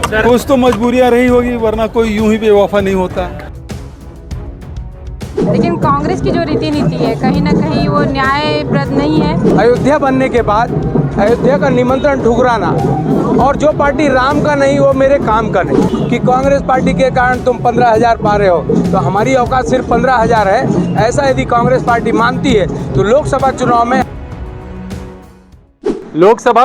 कुछ तो मजबूरियां रही होगी, वरना कोई यूं ही बेवफा नहीं होता। लेकिन कांग्रेस की जो रीति नीति है कहीं ना कहीं वो न्यायप्रद नहीं है। अयोध्या बनने के बाद अयोध्या का निमंत्रण ठुकराना, और जो पार्टी राम का नहीं वो मेरे काम का नहीं, कि कांग्रेस पार्टी के कारण तुम 15,000 पा रहे हो तो हमारी औकात सिर्फ 15,000 है, ऐसा यदि कांग्रेस पार्टी मानती है तो लोकसभा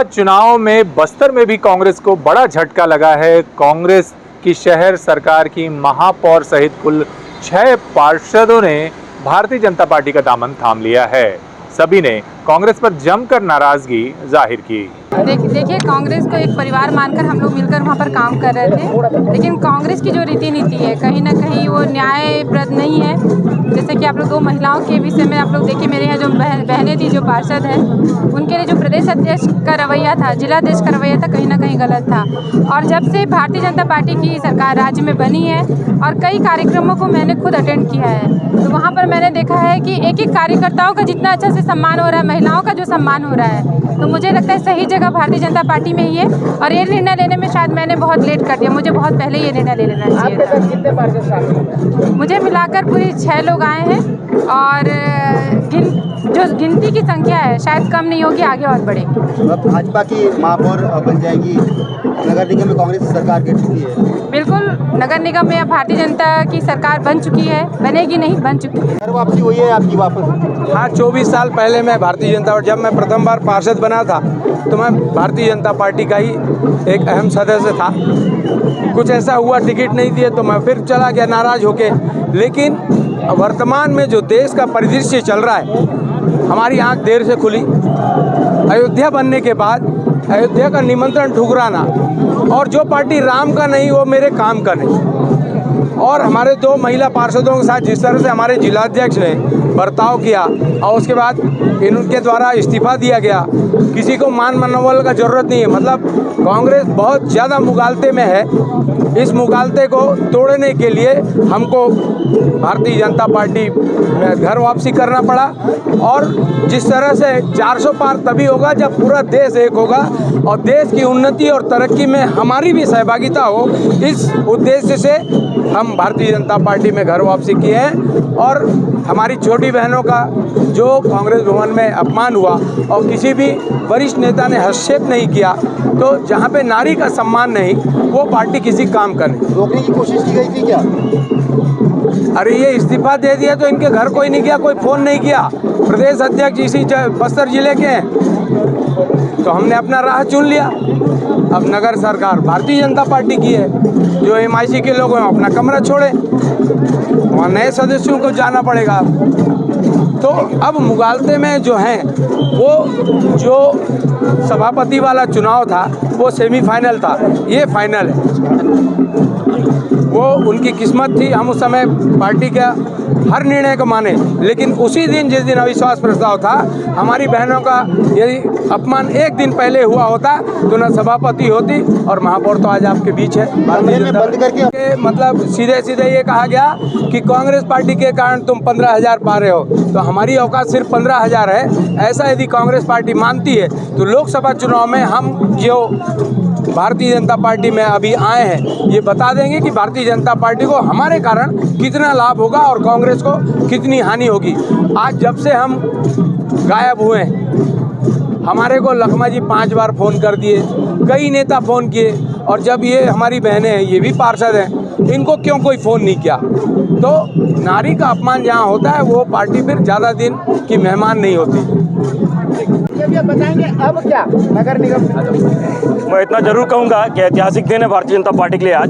चुनाव में बस्तर में भी कांग्रेस को बड़ा झटका लगा है। कांग्रेस की शहर सरकार की महापौर सहित कुल 6 पार्षदों ने भारतीय जनता पार्टी का दामन थाम लिया है। सभी ने कांग्रेस पर जमकर नाराजगी जाहिर की। देखिए, कांग्रेस को एक परिवार मानकर हम लोग मिलकर वहाँ पर काम कर रहे थे, लेकिन कांग्रेस की जो रीति नीति है कहीं ना कहीं वो न्यायप्रद नहीं है। जैसे कि आप लोग 2 महिलाओं के विषय में आप लोग देखिए, मेरे यहाँ जो बहनें थी, जो पार्षद हैं, उनके लिए जो प्रदेश अध्यक्ष का रवैया था, जिला अध्यक्ष का रवैया था, कहीं ना कहीं गलत था। और जब से भारतीय जनता पार्टी की सरकार राज्य में बनी है और कई कार्यक्रमों को मैंने खुद अटेंड किया है, तो वहाँ पर मैंने देखा है कि एक कार्यकर्ताओं का जितना अच्छा से सम्मान हो रहा है, महिलाओं का जो सम्मान हो रहा है, तो मुझे लगता है सही जगह भारतीय जनता पार्टी में ही है। और ये निर्णय लेने में शायद मैंने बहुत लेट कर दिया, मुझे बहुत पहले ये निर्णय ले लेना चाहिए था। कितने पार्षद शामिल? मुझे मिलाकर पूरी 6 लोग आए हैं और जो गिनती की संख्या है शायद कम नहीं होगी, आगे और बढ़ेगी। अब भाजपा की महापौर बन जाएगी, नगर निगम में कांग्रेस की सरकार गिर चुकी है। बिल्कुल, नगर निगम में अब भारतीय जनता की सरकार बन चुकी है, बनेगी नहीं, बन चुकी है। घर वापसी हुई है आपकी वापस? हाँ, 24 साल पहले मैं भारतीय जनता पार्टी, जब मैं प्रथम बार पार्षद बना था तो मैं भारतीय जनता पार्टी का ही एक अहम सदस्य था। कुछ ऐसा हुआ, टिकट नहीं दिए तो मैं फिर चला गया नाराज होके। लेकिन वर्तमान में जो देश का परिदृश्य चल रहा है, हमारी आंख देर से खुली। अयोध्या बनने के बाद अयोध्या का निमंत्रण ठुकराना, और जो पार्टी राम का नहीं वो मेरे काम का नहीं। और हमारे 2 महिला पार्षदों के साथ जिस तरह से हमारे जिलाध्यक्ष ने बर्ताव किया और उसके बाद इनके द्वारा इस्तीफा दिया गया, किसी को मान मनोबल का जरूरत नहीं है। मतलब कांग्रेस बहुत ज़्यादा मुगालते में है। इस मुगालते को तोड़ने के लिए हमको भारतीय जनता पार्टी में घर वापसी करना पड़ा। और जिस तरह से 400 पार तभी होगा जब पूरा देश एक होगा और देश की उन्नति और तरक्की में हमारी भी सहभागिता हो। इस उद्देश्य से हम भारतीय जनता पार्टी में घर वापसी किए हैं। और हमारी छोटी बहनों का जो कांग्रेस भवन में अपमान हुआ और किसी भी वरिष्ठ नेता ने हस्तक्षेप नहीं किया, तो जहाँ पे नारी का सम्मान नहीं, वो पार्टी किसी काम का नहीं। रोकने की कोशिश की गई थी क्या? अरे ये इस्तीफा दे दिया तो इनके घर कोई नहीं गया, कोई फ़ोन नहीं किया। प्रदेश अध्यक्ष इसी बस्तर जिले के हैं, तो हमने अपना राह चुन लिया। अब नगर सरकार भारतीय जनता पार्टी की है, जो MIC के लोग हैं अपना कमरा छोड़े, वहाँ नए सदस्यों को जाना पड़ेगा। तो अब मुगालते में जो हैं, वो जो सभापति वाला चुनाव था वो सेमीफाइनल था, ये फाइनल है। वो उनकी किस्मत थी, हम उस समय पार्टी का हर निर्णय को माने। लेकिन उसी दिन जिस दिन अविश्वास प्रस्ताव था, हमारी बहनों का यदि अपमान एक दिन पहले हुआ होता तो न सभापति होती और महापौर तो आज आपके बीच है। बंद करके मतलब सीधे सीधे ये कहा गया कि कांग्रेस पार्टी के कारण तुम 15,000 पा रहे हो, तो हमारी औकात सिर्फ 15,000 है, ऐसा यदि कांग्रेस पार्टी मानती है तो लोकसभा चुनाव में हम जो भारतीय जनता पार्टी में अभी आए हैं, ये बता देंगे कि भारतीय जनता पार्टी को हमारे कारण कितना लाभ होगा और कांग्रेस को कितनी हानि होगी। आज जब से हम गायब हुए, हमारे को लखमा जी 5 बार फ़ोन कर दिए, कई नेता फ़ोन किए, और जब ये हमारी बहनें हैं, ये भी पार्षद हैं, इनको क्यों कोई फ़ोन नहीं किया? तो नारी का अपमान जहाँ होता है वो पार्टी फिर ज़्यादा दिन की मेहमान नहीं होती। बताएंगे अब क्या नगर निगम? मैं इतना जरूर कहूँगा कि ऐतिहासिक दिन है भारतीय जनता पार्टी के लिए। आज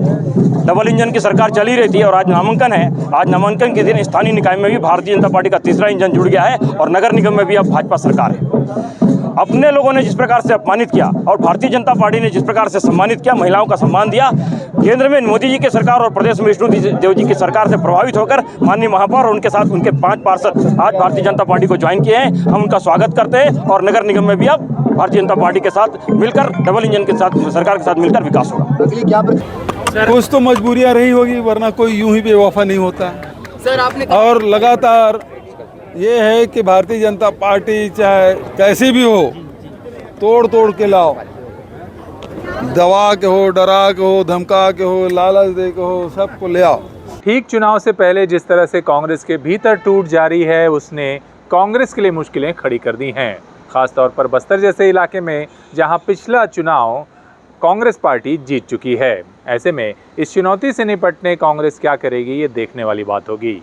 डबल इंजन की सरकार चली रही थी और आज नामांकन है। आज नामांकन के दिन स्थानीय निकाय में भी भारतीय जनता पार्टी का तीसरा इंजन जुड़ गया है और नगर निगम में भी अब भाजपा सरकार है। अपने लोगों ने जिस प्रकार से अपमानित किया और भारतीय जनता पार्टी ने जिस प्रकार से सम्मानित किया, महिलाओं का सम्मान दिया, केंद्र में मोदी जी की सरकार और प्रदेश में विष्णु देव जी की सरकार से प्रभावित होकर माननीय महापौर और उनके साथ उनके 5 पार्षद आज भारतीय जनता पार्टी को ज्वाइन किए हैं। हम उनका स्वागत करते हैं और नगर निगम में भी अब भारतीय जनता पार्टी के साथ मिलकर, डबल इंजन के साथ, सरकार के साथ मिलकर विकास होगा। अगली क्या कुछ तो मजबूरियां रही होगी, वरना कोई यूं ही बेवफा नहीं होता। सर आपने और लगातार ये है कि भारतीय जनता पार्टी चाहे कैसी भी हो, तोड़ तोड़ के लाओ, दवा के हो, डरा के हो, धमका के हो, लालच दे के हो, सबको ले आओ। ठीक चुनाव से पहले जिस तरह से कांग्रेस के भीतर टूट जारी है, उसने कांग्रेस के लिए मुश्किलें खड़ी कर दी हैं, खासतौर पर बस्तर जैसे इलाके में जहां पिछला चुनाव कांग्रेस पार्टी जीत चुकी है। ऐसे में इस चुनौती से निपटने कांग्रेस क्या करेगी, ये देखने वाली बात होगी।